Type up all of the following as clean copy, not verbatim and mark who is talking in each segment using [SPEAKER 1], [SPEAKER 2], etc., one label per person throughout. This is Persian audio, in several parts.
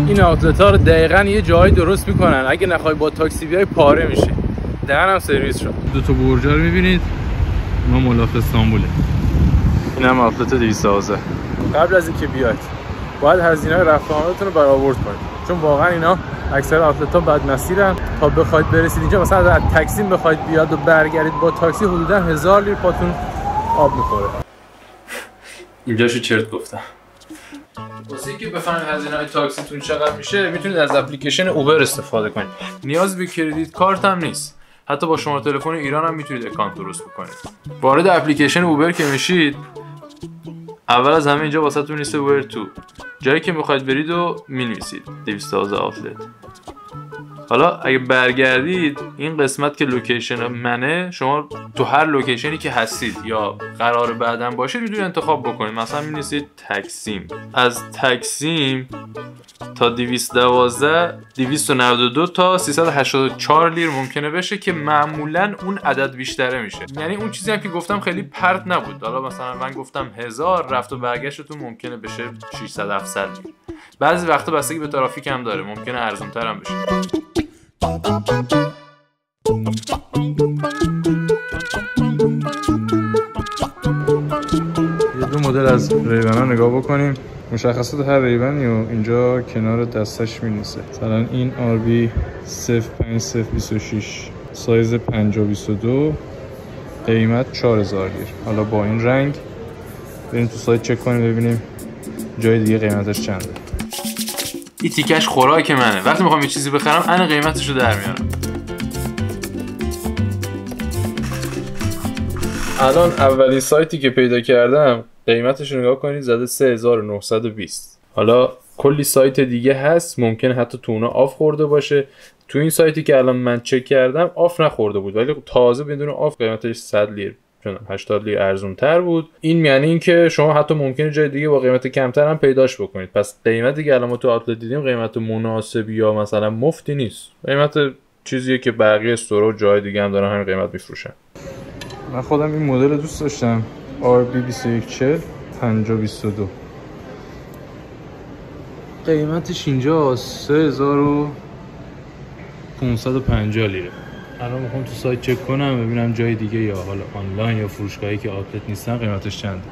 [SPEAKER 1] این آوتلت ها رو دقیقاً یه جایی درست میکنن، اگه نخوای با تاکسی بیای پاره میشه. دهنم سرویس شد. دو تا برج رو میبینید، ما ملاف استانبوله. این هم آوتلت 212. قبل از اینکه بیاید باید هزینه رفت و آمدتون رو برآورد کنید، چون واقعا اینا اکثر آوتلت ها بد مسیرن. تا بخواید برسید اینجا، مثلا از تکسیم بخواید بیاد و برگردید با تاکسی، حدودا 1000 لیتر پاتون آب میخوره. اینجاشو چرت گفتم. واسه اینکه بفهمید هزینه‌های تاکسیتون چقدر میشه، میتونید از اپلیکیشن اوبر استفاده کنید. نیاز به کردیت کارت هم نیست. حتی با شماره تلفن ایران هم میتونید اکانت درست بکنید. وارد اپلیکیشن اوبر که میشید، اول از همه اینجا واسهتون نیست اوبر تو. جایی که میخواید برید و مینویسید 212 آوتلت. حالا اگه برگردید این قسمت که لوکیشن منه، شما تو هر لوکیشنی که هستید یا قرار بعداً باشید میتونید انتخاب بکنید. مثلا می‌نویسید تکسیم، از تکسیم تا 212 292 تا 384 لیر ممکنه بشه که معمولاً اون عدد بیشتره میشه. یعنی اون چیزی هم که گفتم خیلی پرت نبود. حالا مثلا من گفتم 1000، رفت و برگشتتون ممکنه بشه 600 700 لیر. بعضی وقتا بستگی به ترافیک هم داره، ممکنه ارزان‌تر هم بشه. یه دو مدل از ریبن ها نگاه بکنیم. مشخصات هر ریبنی و اینجا کنار دستش می‌نویسه. مثلا این RB 05026 سایز 5022 قیمت 4000 لیر. حالا با این رنگ بریم تو سایت چک کنیم ببینیم جای دیگه قیمتش چنده. این تیکش خوراک منه. وقتی میخوام یه چیزی بخرم انا قیمتشو در میارم. الان اولین سایتی که پیدا کردم قیمتش رو نگاه کنید، زده 3920. حالا کلی سایت دیگه هست، ممکنه حتی تو اونا آف خورده باشه. تو این سایتی که الان من چک کردم آف نخورده بود، ولی تازه بدون آف قیمتش 100 لیر 80 لیر ارزون تر بود. این یعنی این که شما حتی ممکنه جای دیگه با قیمت کمتر هم پیداش بکنید. پس قیمتی که الان ما تو آوتلت دیدیم قیمت مناسبی یا مثلا مفتی نیست، قیمت چیزیه که بقیه استورا و جای دیگه هم دارن همین قیمت میفروشن. من خودم این مدل دوست داشتم، RB 2140 5022. قیمتش اینجا 3550 لیره. الان میخوام تو سایت چک کنم ببینم جای دیگه یا حالا آنلاین یا فروشگاهی که آوتلت نیستن قیمتش چنده.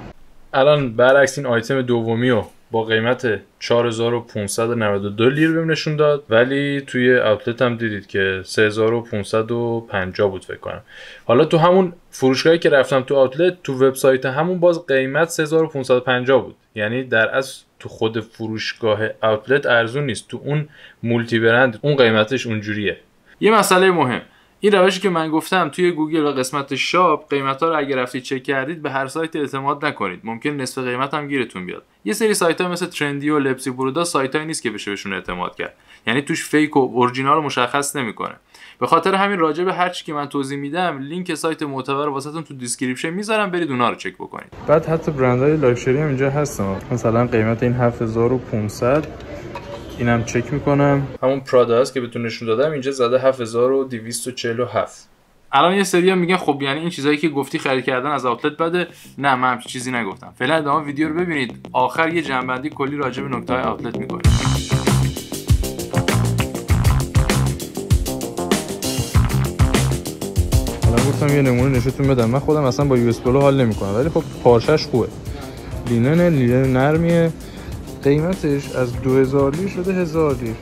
[SPEAKER 1] الان برعکس این آیتم دومی رو با قیمت 4592 لیر بهم نشون داد، ولی توی آوتلت هم دیدید که 3550 بود فکر کنم. حالا تو همون فروشگاهی که رفتم تو آوتلت، تو وبسایت همون باز قیمت 3550 بود. یعنی در اصل تو خود فروشگاه آوتلت ارزون نیست، تو اون مولتی برند اون قیمتش اونجوریه. یه مسئله مهم، این روشی که من گفتم توی گوگل و قسمت شاپ قیمتا رو اگه رفتید چک کردید به هر سایت اعتماد نکنید، ممکن نصف قیمت هم گیرتون بیاد. یه سری سایت‌ها مثل ترندی و لپسی برودا سایتایی نیست که بشه بهشون اعتماد کرد، یعنی توش فیک و اورجینال رو مشخص نمیکنه. به خاطر همین راجع به هر چی که من توضیح میدم لینک سایت معتبر واسهتون تو دیسکریپشن میذارم، برید اونها رو چک بکنید. بعد حتی برندهای لاکچری هم اینجا هستن. مثلا قیمت این 7500 اینم چک میکنم، همون پرادا است که بهتون نشون دادم، اینجا زده 7247. الان یه سری هم میگن خب یعنی این چیزایی که گفتی خرید کردن از آوتلت بده. نه، من همچین چیزی نگفتم. فعلا ادامه ویدیو رو ببینید، آخر یه جنبندی کلی راجع به نکته‌های آوتلت میکنیم. الان گفتم یه نمونه نشونتون بدم. من خودم اصلا با US پولو حال نمیکنم، ولی خب پارچش خوبه، لینن نرمیه. قیمتش از 2000 لیر شده 1000 لیر.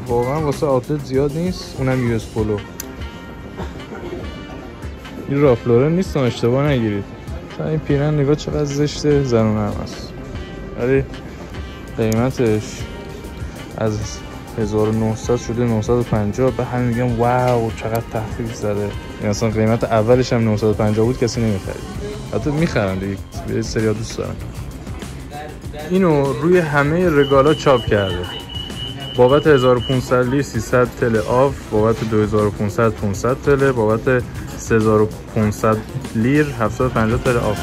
[SPEAKER 1] واقعا واسه آوتلت زیاد نیست، اونم US پولو. این رافلورن نیست، اشتباه نگیرید. مثلا این پیرن نگاه چقدر زشته، زنونه هم هست، ولی قیمتش از 1900 شده 950. به همین میگم واو چقدر تخفیف زده. این اصلا قیمت اولش هم 950 بود، کسی نمیخرید. حتی میخرن دیگه، یه سری دوست دارن. اینو روی همه رگالا چاپ کرده. بابت 1500 لیر 300 تل آف، بابت 2500 500 تل، بابت 3500 لیر 750 تل آف.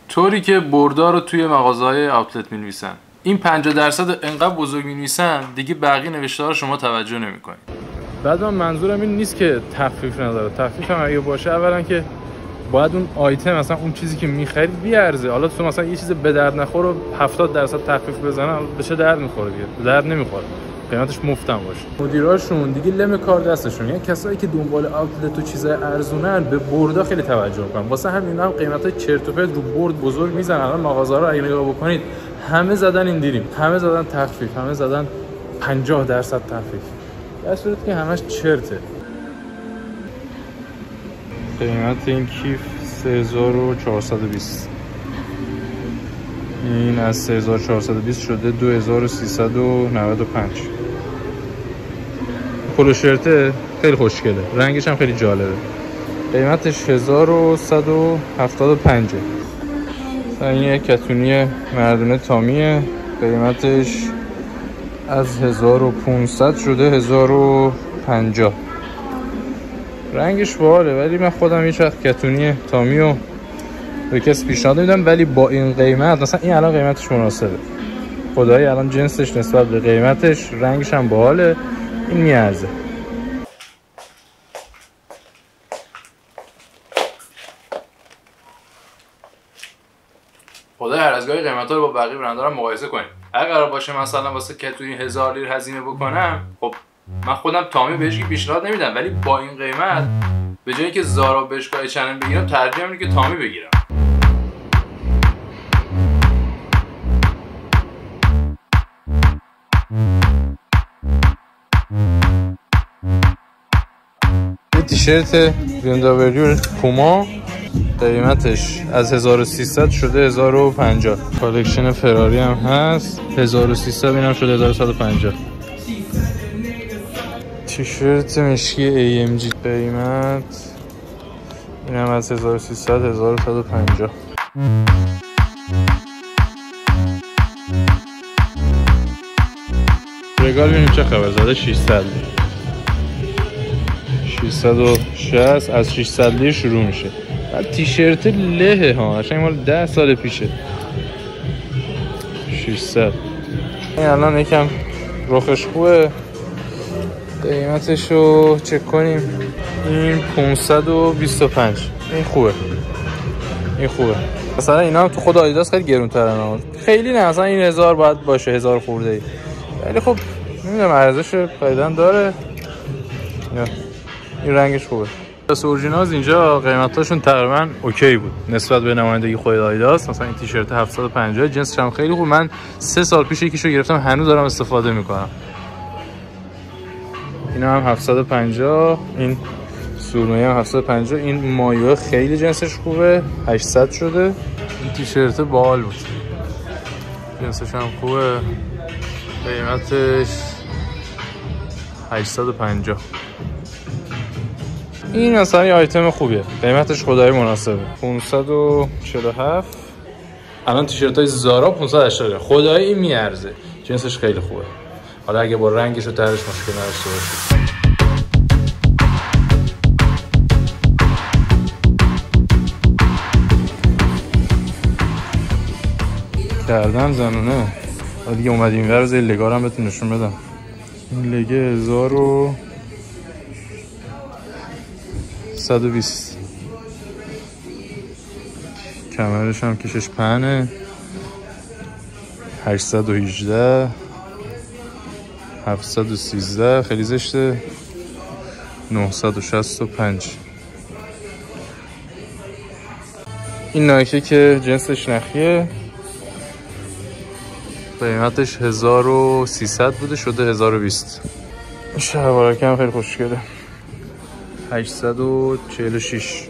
[SPEAKER 1] طوری که بردار رو توی مغازه‌های آوتلت می‌نویسن. این 50% انقدر بزرگ می‌نویسن دیگه بقیه نوشته‌ها رو شما توجه نمی‌کنید. بعد من منظورم این نیست که تخفیف نداره. تخفیف هم اگه باشه اولا که باید اون آیتم مثلا اون چیزی که می‌خرید بیارزه. حالا تو مثلا یه چیز به درد نخور رو 70% تخفیف بزنن به چه درد می‌خوره دیگه؟ به درد نمی‌خوره. قیمتش مفتم باشه. مدیراشون دیگه لم کار دستشون. یعنی کسایی که دنبال آوتلت و چیزای ارزونن به بردا خیلی توجه می‌کنن. واسه همین هم قیمتای چرت و پرت رو برد بزرگ میزنن. الان مغازه‌ها رو اگه نگاه بکنید همه زدن این دیریم، همه زدن تخفیف، همه زدن 50% تخفیف. در صورتی که همش چرته. قیمت این کیف 3420. این از 3420 شده 2395. پولو شرته خیلی خوشگله، رنگش هم خیلی جالبه. قیمتش 1175. این یک کتونی مردونه تامیه، قیمتش از 1500 شده 1050. رنگش باحاله ولی من خودم هیچ وقت کتونی تامیو به کسی پیشنهاد نمیدم، ولی با این قیمت مثلا این الان قیمتش مناسبه. خدایی الان جنسش نسبت به قیمتش، رنگش هم باحاله، این میارزه. خدای هر از گاهی قیمتا رو با بقیه برندها مقایسه کنیم. اگه قرار باشه مثلا واسه کتونی 1000 لیر هزینه بکنم، خب من خودم تامی بهش پیشنهاد نمیدم، ولی با این قیمت به جایی که زارا بشگاه H&M بگیرم ترجیح میدم که تامی بگیرم. یه تیشرت BMW پوما، قیمتش از 1300 شده 1050. کالکشن فراری هم هست، 1300 اینم شده 1150. تیشرت مشکی AMG، قیمت اینم از 1300 1150. رگال ببینیم چه خبر زده. 660 از 600 لیر شروع میشه. بعد تیشرت لهه ها، قشنگ مال 10 سال پیشه. 600. این الان یکم رخش خوبه. قیمتشو چک کنیم. این 525. این خوبه. مثلا اینا هم تو خود آدیداس خیلی گرون‌ترن. خیلی نه، مثلا این 1000 باید باشه، 1000 خورده ای. ولی خب نمیدونم ارزش خریدن داره. این رنگش خوبه. اورجینالز اینجا قیمتاشون تقریبا اوکی بود نسبت به نمایندگی خود آدیداس. مثلا این تیشرت 750 جنسش هم خیلی خوب. من 3 سال پیش یکیشو گرفتم، هنوز دارم استفاده میکنم. اینا هم 750. این سورمایی هم 750. این مایو خیلی جنسش خوبه، 800 شده. این تیشرت باحال بود، جنسش هم خوبه، قیمتش 850. این مثلا یه آیتم خوبیه، قیمتش خدایی مناسبه. 547. الان تیشرت های زارا 580. خدایی این میارزه، جنسش خیلی خوبه. حالا اگه با رنگش و طرحش مشکل نداشته باشید. کردن زنونه. حالا دیگه اومدیم این ورز لگار هم بهتون نشون بدم. این لگه 1120. کمرش هم کشش پهنه. 818. 713 خیلی زشته. 965. این نایکه که جنسش نخیه، قیمتش 1300 بوده شده 1020. شلوارکه هم خیلی خوشگله، 846.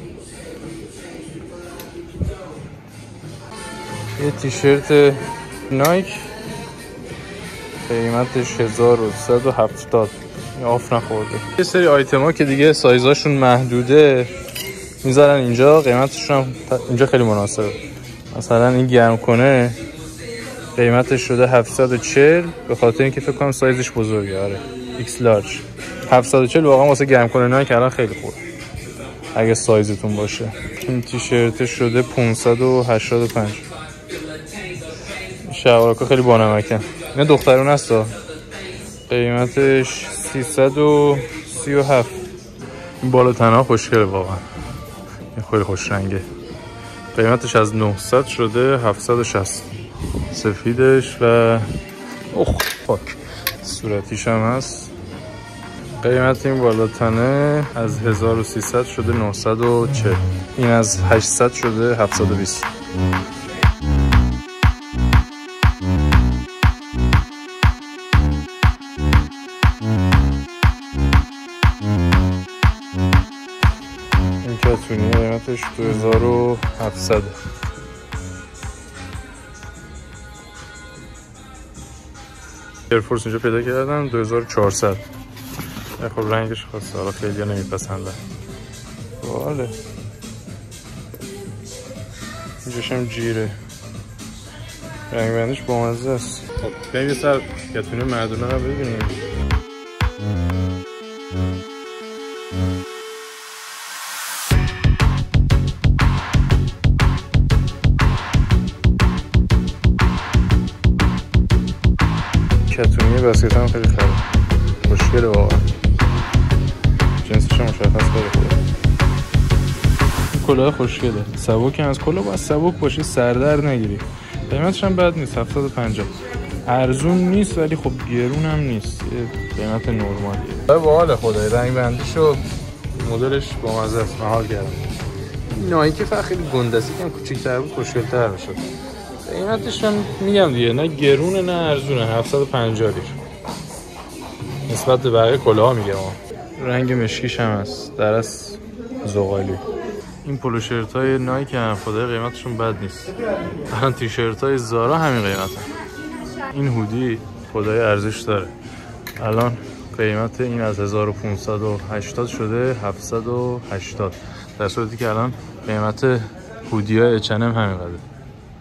[SPEAKER 1] یه تیشرت نایک قیمتش 1170. آف نخورده. یه سری آیتم ها که دیگه سایزاشون محدوده میذارن اینجا، قیمتشون هم اینجا خیلی مناسبه. مثلا این گرم کنه قیمتش شده 740 به خاطر اینکه فکر کنم سایزش بزرگه. آره ایکس لارج. 740 واقعا واسه گرم کنه نه که الان خیلی خوبه اگه سایزتون باشه. این تیشرت شده 585. شلوارکا خیلی بانمکن. اینا دخترون هستا. قیمتش 337. این بالا تنها خوشگله واقعا. این خیلی خوش رنگه. قیمتش از 900 شده 760. سفیدش و اوه فاک صورتیش هم هست. قیمت این بالاتنه از 1300 شده 940. این از 800 شده 720. این کتونی قیمتش 2700. ایرفورس اینجا پیدا کردم 2400. خب رنگش خاصه، حالا خیلی ها نمیپسندن. باله اینجاش هم جیره، رنگ بندش بامزه است. خب بریم یه سر کتونی مردونه رو ببینیم. کتونی بسکت هم خیلی خرید، خوشگله واقعا، جنسش هم مشخص خیلی خوبه. کلاه خوشگله، سبک هم از کلاه باید سبک باشه، سردر نگیری. قیمتش هم بد نیست، 750. ارزون نیست ولی خب گرون هم نیست، یه قیمت نرمالیه. باحال خدای، رنگ بندیش و مدلش بامزه است. محال کردم. نایکی فقط خیلی گندسی که کوچیک‌تر بود خوشگل‌تر میشد. قیمتش من میگم دیگه، نه گرونه نه ارزونه، 750 لیر. نسبت به بقیه کلاها میگم. رنگ مشکیش هم هست، درست زغالی. این پولو شرت های نایک هم خدای قیمتشون بد نیست. الان تیشرت های زارا همین قیمت هم. این هودی خدای ارزش داره. الان قیمت این از 1580 شده 780، در صورتی که الان قیمت هودی های H&M همین قدره.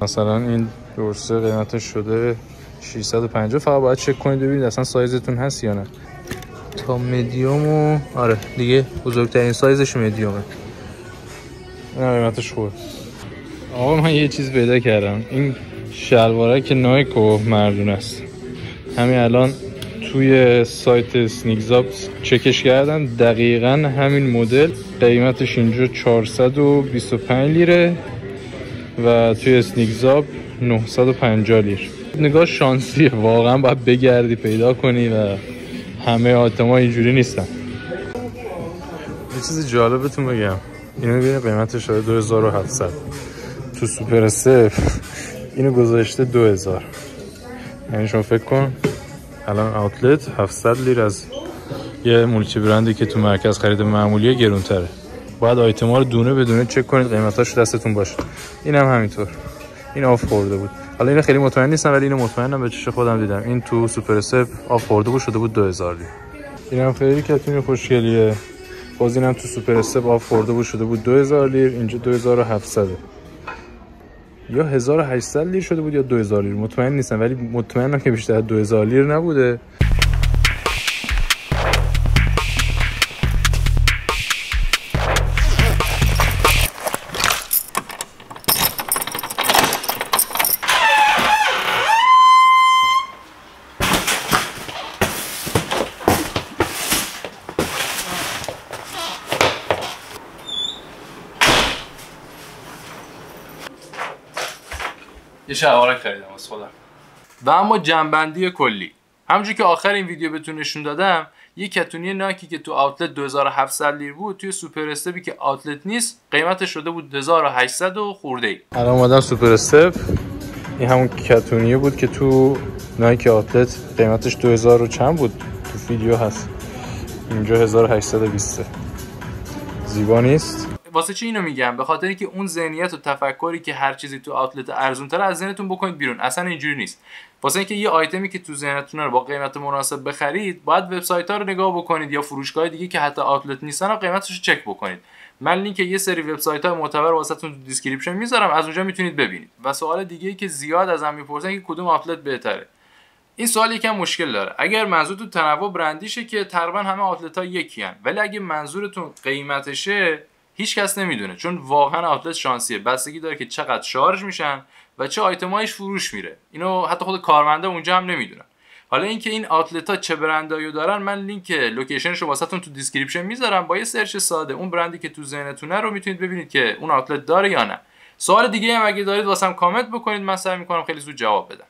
[SPEAKER 1] مثلا این درسته قیمتش شده 650. فقط باید چک کنید ببینید اصلا سایزتون هست یا نه. تا مدیوم و آره دیگه بزرگترین سایزش مدیومه. این قیمتش خوبه. آقا من یه چیز پیدا کردم. این شلوارک نایک و مردونه است. همین الان توی سایت سنیکزاب چکش کردم، دقیقاً همین مدل. قیمتش اینجا 425 لیره و توی سنیکزاب 950 لیر. نگاه شانسیه واقعا، باید بگردی پیدا کنی و همه آیتم‌ها اینجوری نیستن. یه چیز جالبتون بگم، اینو ببینید قیمتش شده 2700. تو سوپر استپ اینو گذاشته 2000. یعنی شما فکر کن الان اوتلت 700 لیر از یه مولتی برندی که تو مرکز خرید معمولیه گرونتره. باید آیتم‌ها رو دونه بدونه چک کنید، قیمتاش دستتون باشه. اینم همینطور. این آف خورده بود. حالا اینو خیلی مطمئن نیستم ولی اینو مطمئنم، به چش خودم دیدم. این تو سوپر استپ آف خورده بود، شده بود 2000 لیر. اینم خیلی کتونی خوشگلیه. باز اینم تو سوپر استپ آف خورده بود، شده بود 2000 لیر. اینجا 2700 یا 1800 لیر شده بود یا 2000 لیر، مطمئن نیستم ولی مطمئنم که بیشتر از 2000 لیر نبوده. یه شلوارک خریدم از خودم. و اما جنبندی کلی، همونجوری که آخر این ویدیو بهتون نشون دادم، یه کتونی نایکی که تو آوتلت 2700 لیر بود، توی سوپر استپی که آوتلت نیست قیمتش شده بود 1800 و خورده ای. الان اومدم سوپر استپ، این همون کتونیه بود که تو نایک آوتلت قیمتش 2000 و چند بود، تو ویدیو هست. اینجا 1820. زیبا نیست؟ واسه چی اینو میگم؟ به خاطر اینکه اون ذهنیت و تفکری که هر چیزی تو آوتلت ارزان‌تر از ذهنتون بکنید بیرون. اصلا اینجوری نیست. واسه اینکه یه آیتمی که تو ذهنتون رو با قیمت مناسب بخرید، باید وبسایت‌ها رو نگاه بکنید یا فروشگاه دیگه که حتی آوتلت نیستن رو قیمتش رو چک بکنید. من لینک یه سری وبسایت‌های معتبر واسهتون تو دیسکریپشن میذارم، از اونجا میتونید ببینید. و سوال دیگه‌ای که زیاد ازم میپرسن که کدوم آوتلت بهتره. این سوال یکم مشکل داره. اگر منظورتون تنوع برندیشه که تقریبا همه آوتلت‌ها یکی ان، ولی اگه منظورتون قیمتشه هیچ کس نمیدونه، چون واقعا آوتلت شانسیه، بستگی داره که چقدر شارژ میشن و چه آیتمایش فروش میره. اینو حتی خود کارمندا اونجا هم نمیدونن. حالا اینکه این آوتلت ها چه برندایی دارن، من لینک لوکیشنش رو واسهتون تو دیسکریپشن میذارم. با یه سرچ ساده اون برندی که تو ذهنتونه رو میتونید ببینید که اون آوتلت داره یا نه. سوال دیگه هم اگه دارید واسم کامنت بکنید، من سعی میکنم خیلی زود جواب بدم.